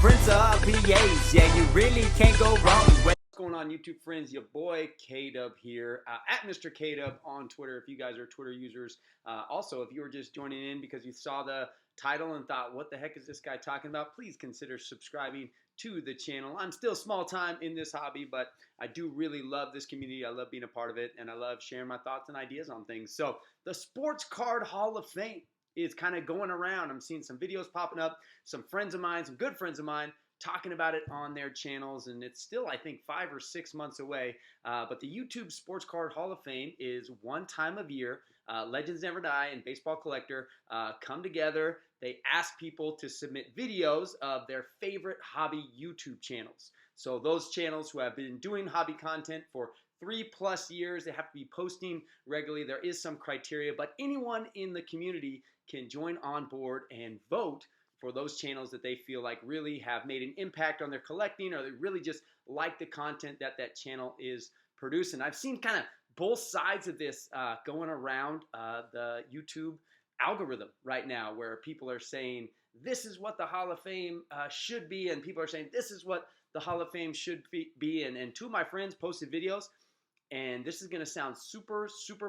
Prince of PAs, yeah, you really can't go wrong. What's going on, YouTube friends? Your boy K-Dub here, at Mr. K-Dub on Twitter, if you guys are Twitter users. Also, if you were just joining in because you saw the title and thought, what the heck is this guy talking about? Please consider subscribing to the channel. I'm still small time in this hobby, but I do really love this community. I love being a part of it, and I love sharing my thoughts and ideas on things. So, the Sports Card Hall of Fame is kind of going around. I'm seeing some videos popping up, some friends of mine, some good friends of mine, talking about it on their channels, and it's still, I think, 5 or 6 months away. But the YouTube Sports Card Hall of Fame is one time of year. Legends Never Die and Baseball Collector come together. They ask people to submit videos of their favorite hobby YouTube channels. So those channels who have been doing hobby content for 3+ years, they have to be posting regularly. There is some criteria, but anyone in the community can join on board and vote for those channels that they feel like really have made an impact on their collecting, or they really just like the content that that channel is producing. I've seen kind of both sides of this going around the YouTube algorithm right now, where people are saying this is what the Hall of Fame should be, and people are saying this is what the Hall of Fame should be. And two of my friends posted videos, and this is going to sound super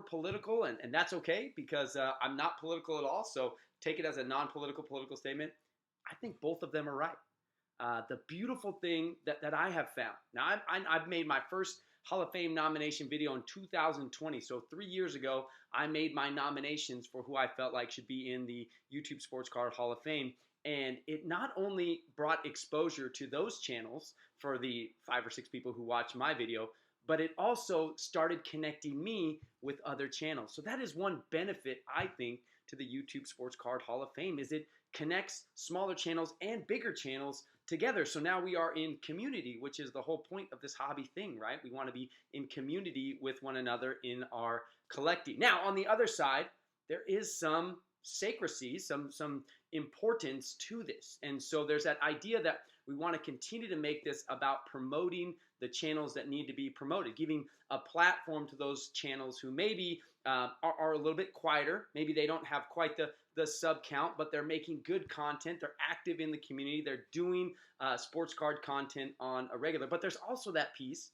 political, and that's okay, because I'm not political at all, so take it as a non-political political statement. I think both of them are right. The beautiful thing that I have found, now I've made my first Hall of Fame nomination video in 2020, so 3 years ago I made my nominations for who I felt like should be in the YouTube Sports Card Hall of Fame. And it not only brought exposure to those channels for the 5 or 6 people who watched my video, but it also started connecting me with other channels. So that is one benefit, I think, to the YouTube Sports Card Hall of Fame, is it connects smaller channels and bigger channels together. So now we are in community, which is the whole point of this hobby thing, right? We want to be in community with one another in our collecting. Now, on the other side, there is some sacrecy, some importance to this. And so there's that idea that we want to continue to make this about promoting the channels that need to be promoted, giving a platform to those channels who maybe are a little bit quieter. Maybe they don't have quite the sub count, but they're making good content. They're active in the community. They're doing sports card content on a regular. But there's also that piece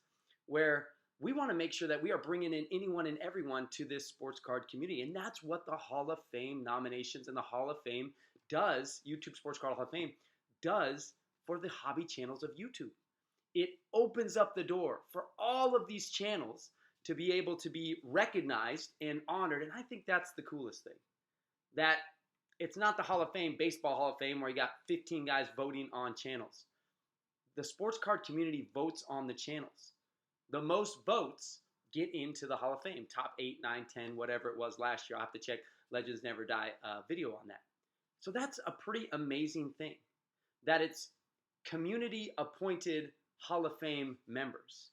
where we want to make sure that we are bringing in anyone and everyone to this sports card community. And that's what the Hall of Fame nominations and the Hall of Fame does, YouTube Sports Card Hall of Fame does for the hobby channels of YouTube. It opens up the door for all of these channels to be able to be recognized and honored. And I think that's the coolest thing. That it's not the Hall of Fame, Baseball Hall of Fame, where you got 15 guys voting on channels. The sports card community votes on the channels. The most votes get into the Hall of Fame. Top 8, 9, 10, whatever it was last year. I'll have to check Legends Never Die video on that. So that's a pretty amazing thing. That it's community appointed Hall of Fame members.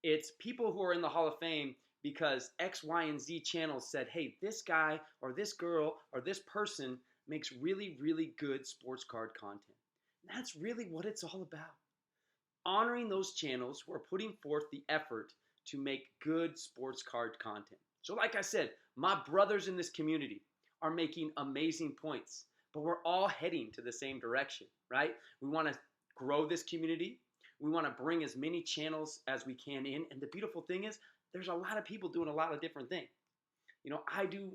It's people who are in the Hall of Fame because X, Y, and Z channels said, hey, this guy or this girl or this person makes really good sports card content. And that's really what it's all about. Honoring those channels who are putting forth the effort to make good sports card content. So like I said, my brothers in this community are making amazing points, but we're all heading to the same direction, right? We want to grow this community. We want to bring as many channels as we can in. And the beautiful thing is, there's a lot of people doing a lot of different things. You know, I do,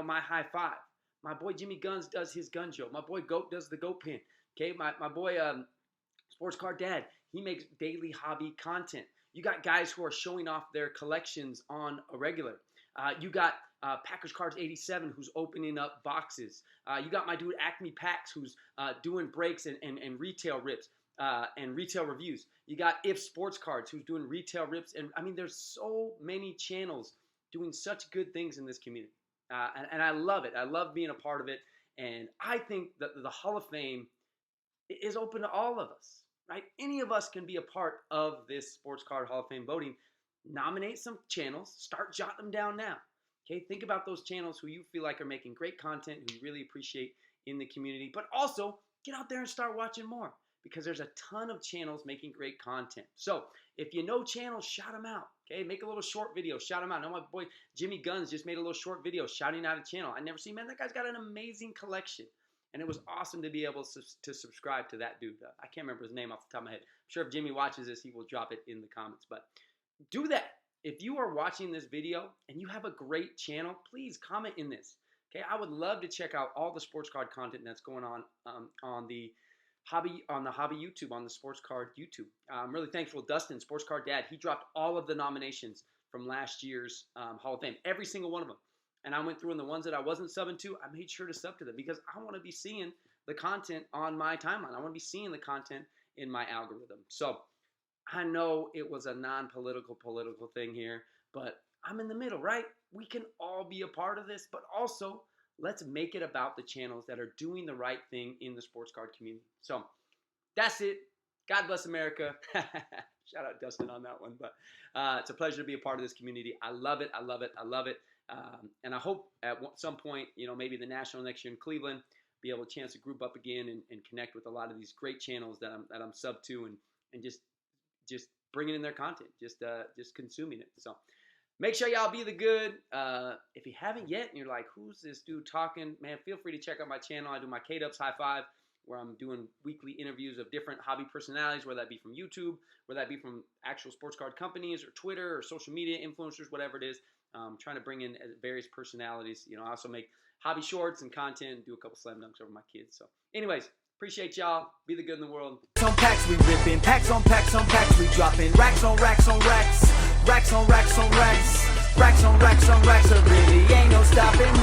my high five. My boy Jimmy Guns does his gun show. My boy Goat does the Goat Pin. Okay, my boy Sports Card Dad, he makes daily hobby content. You got guys who are showing off their collections on a regular. You got Packers Cards 87 who's opening up boxes. You got my dude Acme Packs who's doing breaks and retail rips. And retail reviews. You got If Sports Cards who's doing retail rips. And I mean, there's so many channels doing such good things in this community. And I love it. I love being a part of it. And I think that the Hall of Fame is open to all of us, right? Any of us can be a part of this Sports Card Hall of Fame voting. Nominate some channels. Start jotting them down now. Okay, think about those channels who you feel like are making great content, who you really appreciate in the community. But also, get out there and start watching more, because there's a ton of channels making great content. So if you know channels, shout them out. Okay, make a little short video, shout them out. I know my boy Jimmy Guns just made a little short video shouting out a channel. I never seen, man, that guy's got an amazing collection. And it was awesome to be able to subscribe to that dude. I can't remember his name off the top of my head. I'm sure if Jimmy watches this, he will drop it in the comments. But do that. If you are watching this video and you have a great channel, please comment in this. Okay, I would love to check out all the sports card content that's going on the hobby YouTube, on the sports card YouTube. I'm really thankful. Dustin, Sports Card Dad, he dropped all of the nominations from last year's Hall of Fame, every single one of them. And I went through, and the ones that I wasn't subbing to, I made sure to sub to them because I want to be seeing the content on my timeline. I want to be seeing the content in my algorithm. So I know it was a non-political thing here, but I'm in the middle, right? We can all be a part of this, but also let's make it about the channels that are doing the right thing in the sports card community. So that's it. God bless America. Shout out Dustin on that one. But it's a pleasure to be a part of this community. I love it. I love it. I love it. And I hope at some point, maybe the National next year in Cleveland, be able to chance to group up again and connect with a lot of these great channels that I'm sub to and just bringing in their content, just consuming it. So make sure y'all be the good. If you haven't yet and you're like, who's this dude talking? Man, feel free to check out my channel. I do my K-Dubs High Five, where I'm doing weekly interviews of different hobby personalities, whether that be from YouTube, whether that be from actual sports card companies or Twitter or social media influencers, whatever it is. Trying to bring in various personalities. I also make hobby shorts and content and do a couple slam dunks over my kids. So anyways, appreciate y'all. Be the good in the world. On packs we ripping, packs on packs on packs we dropping, racks on racks on racks, racks on racks on racks, racks on racks on racks, there really ain't no stopping.